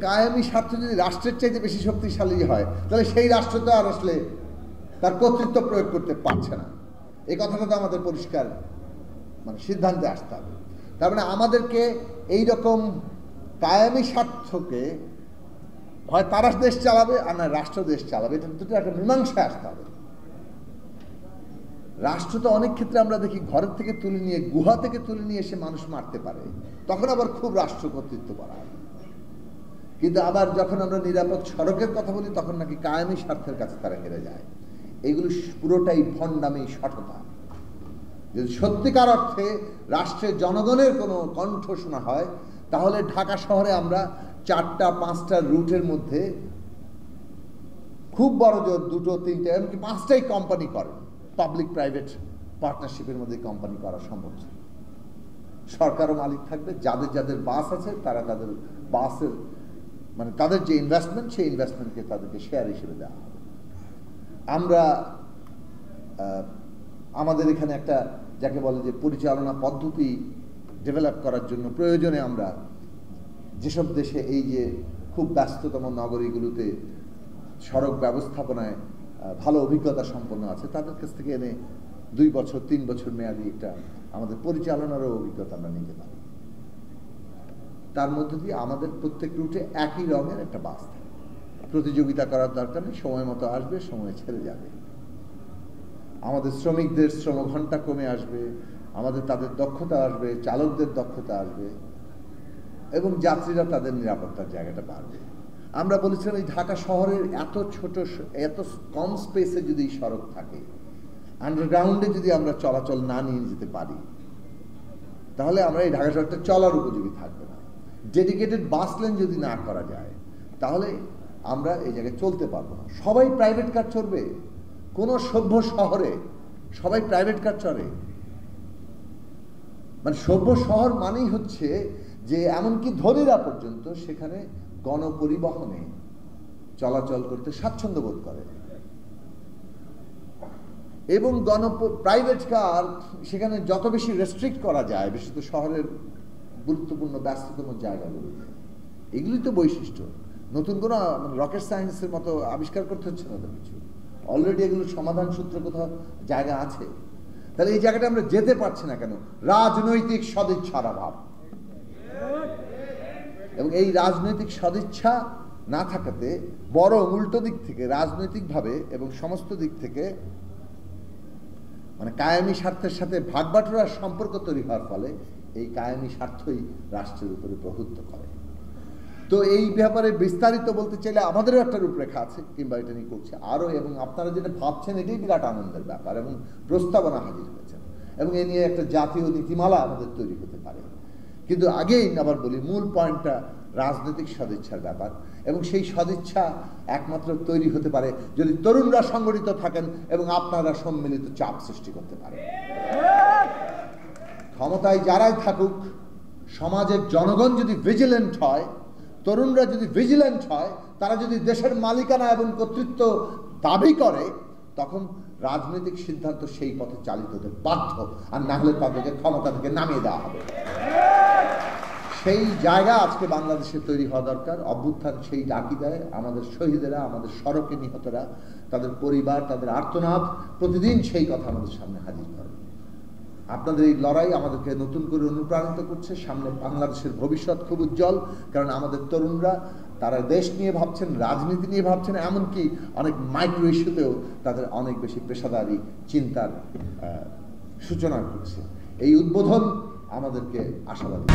কায়েমি স্বার্থ যদি রাষ্ট্রের চাইতে বেশি শক্তিশালী হয় তাহলে সেই রাষ্ট্র তো আর আসলে তার কর্তৃত্ব প্রয়োগ করতে পারছে না। এই কথাটা তো আমাদের পরিষ্কার সিদ্ধান্তে আসতে হবে। তার মানে আমাদেরকে এই রকম কায়েমি স্বার্থকে হয় তারা দেশ চালাবে আর না রাষ্ট্র দেশ চালাবে, এটা দুটো একটা মীমাংসায় আসতে হবে। রাষ্ট্র তো অনেক ক্ষেত্রে আমরা দেখি ঘরের থেকে তুলে নিয়ে, গুহা থেকে তুলে নিয়ে এসে মানুষ মারতে পারে, তখন আবার খুব রাষ্ট্র কর্তৃত্ব করা হয়। কিন্তু আবার যখন আমরা নিরাপদ সড়কের কথা বলি তখন নাকি কায়েমি স্বার্থের কাছে তারা হেরে যায়। এইগুলো পুরোটাই ভণ্ডামি, সঠতা। যদি সত্যিকার অর্থে রাষ্ট্রের জনগণের কোনো কণ্ঠ শোনা হয় তাহলে ঢাকা শহরে আমরা 4-5টা রুটের মধ্যে খুব বড় জোর 2-3টে এমনকি 5টাই কোম্পানি করে, পাবলিক প্রাইভেট পার্টনারশিপের মধ্যে কোম্পানি করা সম্ভব ছিল। সরকারও মালিক থাকবে, যাদের যাদের বাস আছে তারা তাদের বাসের তাদের যে ইনভেস্টমেন্ট সেই ইনভেস্টমেন্টকে তাদেরকে শেয়ার হিসেবে দেওয়া হবে। আমরা আমাদের এখানে একটা যাকে বলে যে পরিচালনা পদ্ধতি ডেভেলপ করার জন্য প্রয়োজনে আমরা যেসব দেশে এই যে খুব ব্যস্ততম নগরীগুলোতে সড়ক ব্যবস্থাপনায় ভালো অভিজ্ঞতা সম্পন্ন আছে তাদের কাছ থেকে এনে 2 বছর 3 বছর মেয়াদি একটা আমাদের পরিচালনারও অভিজ্ঞতা আমরা নিতে পারি। তার মধ্যে দিয়ে আমাদের প্রত্যেক রুটে একই রঙের একটা বাস থাকে, প্রতিযোগিতা করার দরকার নেই, সময় মতো আসবে, সময় ছেড়ে যাবে। আমাদের শ্রমিকদের শ্রমঘণ্টা কমে আসবে, আমাদের তাদের দক্ষতা আসবে, চালকদের দক্ষতা আসবে এবং যাত্রীরা তাদের নিরাপত্তার জায়গাটা বাড়বে। আমরা বলেছিলাম এই ঢাকা শহরের এত ছোট, এত কম স্পেসে যদি সড়ক থাকে, আন্ডারগ্রাউন্ডে যদি আমরা চলাচল না নিয়ে যেতে পারি তাহলে আমরা এই ঢাকা শহরটা চলার উপযোগী থাকবে না। ডেডিকেটেড বাস লেন যদি না করা যায় তাহলে আমরা এই জায়গায় চলতে পারবো না। সবাই প্রাইভেট কার চলবে, কোন সভ্য শহরে সবাই প্রাইভেট কার চলে? সভ্য শহর মানেই হচ্ছে যে এমনকি ধনীরা পর্যন্ত সেখানে গণপরিবহনে চলাচল করতে স্বাচ্ছন্দ্য বোধ করে এবং প্রাইভেট কার সেখানে যত বেশি রেস্ট্রিক্ট করা যায়, বিশেষত শহরের গুরুত্বপূর্ণ ব্যস্ততম জায়গাগুলোতে। এগুলি তো বৈশিষ্ট্য, নতুন কোনো রকেট সায়েন্সের মতো আবিষ্কার করতে হচ্ছে না তো কিছু, অলরেডি এগুলোর সমাধান সূত্র কোথাও জায়গা আছে। তাহলে এই জায়গাটা আমরা যেতে পারছি না কেন? রাজনৈতিক সদিচ্ছার অভাব। এবং এই রাজনৈতিক সদিচ্ছা না থাকাতে বড় উল্টো দিক থেকে রাজনৈতিকভাবে এবং সমস্ত দিক থেকে কায়েমি স্বার্থের সাথে ভাগবাটোয়ার সম্পর্ক তৈরি হওয়ার ফলে এই কায়েমি স্বার্থই রাষ্ট্রের উপরে প্রভুত্ব করে। তো এই ব্যাপারে বিস্তারিত বলতে চাইলে আমাদেরও একটা রূপরেখা আছে, কিংবা এটা নিয়ে করছে আরও, এবং আপনারা যেটা ভাবছেন এটাই বিরাট আনন্দের ব্যাপার, এবং প্রস্তাবনা হাজির হয়েছেন এবং এ নিয়ে একটা জাতীয় নীতিমালা আমাদের তৈরি হতে পারে। কিন্তু আগেই আবার বলি, মূল পয়েন্টটা রাজনৈতিক সদিচ্ছার ব্যাপার, এবং সেই সদিচ্ছা একমাত্র তৈরি হতে পারে যদি তরুণরা সংগঠিত থাকেন এবং আপনারা সম্মিলিত চাপ সৃষ্টি করতে পারেন। ক্ষমতায় যারাই থাকুক, সমাজের জনগণ যদি ভিজিল্যান্ট হয়, তরুণরা যদি ভিজিল্যান্ট হয়, তারা যদি দেশের মালিকানা এবং কর্তৃত্ব দাবি করে, তখন রাজনৈতিক সিদ্ধান্ত সেই পথে চালিত হতে বাধ্য, আর না হলে তাদেরকে ক্ষমতা থেকে নামিয়ে দেওয়া হবে। সেই জায়গা আজকে বাংলাদেশে তৈরি হওয়া দরকার। অভ্যুত্থান সেই ডাকি দেয়। আমাদের শহীদেরা, আমাদের সড়কে নিহতরা, তাদের পরিবার, তাদের আর্তনাদ প্রতিদিন সেই কথা আমাদের সামনে হাজির করে। আপনাদের এই লড়াই আমাদেরকে নতুন করে অনুপ্রাণিত করছে। সামনে বাংলাদেশের ভবিষ্যৎ খুব উজ্জ্বল, কারণ আমাদের তরুণরা তারা দেশ নিয়ে ভাবছেন, রাজনীতি নিয়ে ভাবছেন, এমনকি অনেক মাইক্রো ইস্যুতেও তাদের অনেক বেশি পেশাদারি চিন্তার সূচনা করছে। এই উদ্বোধন আমাদেরকে আশাবাদী।